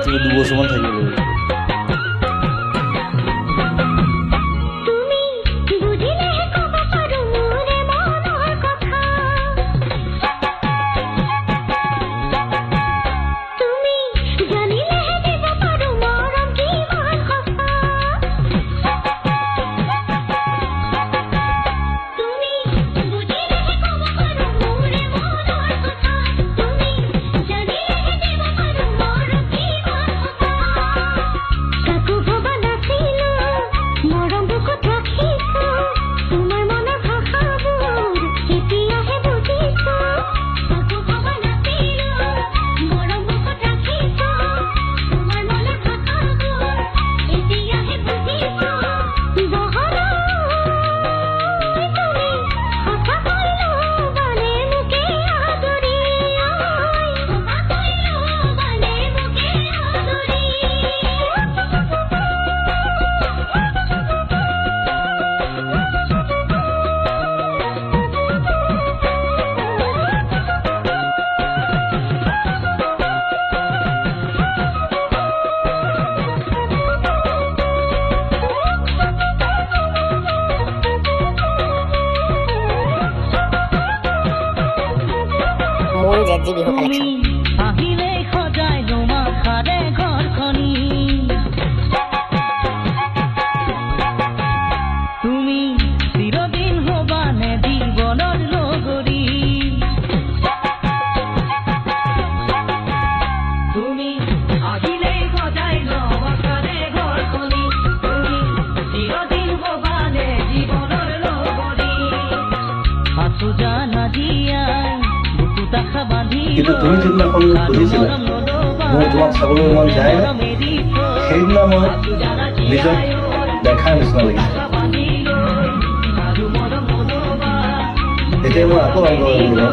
থেকে 2 বছৰমান থাকিব লাগিব। মোৰ জেজি বিহু কালেকশ্যন। আহিলে সজাই জমাখাৰে ঘৰখনি তুমি চিৰদিন হবানে জীৱনৰ লগৰী তুমি আহিলে সজাই জমাখাৰে ঘৰখনি তুমি চিৰদিন হবানে জীৱনৰ লগৰী আছো জানা দিয়াই কিন্তু তুমি যিদিনাখন সুধিছিলা মোৰ তোমাক চাবলৈ মন যায় নে, সেইদিনা মই নিজক দেখাৰ নিচিনা লাগিছে। এতিয়া মই আকৌ আৰম্ভ কৰিলোঁ।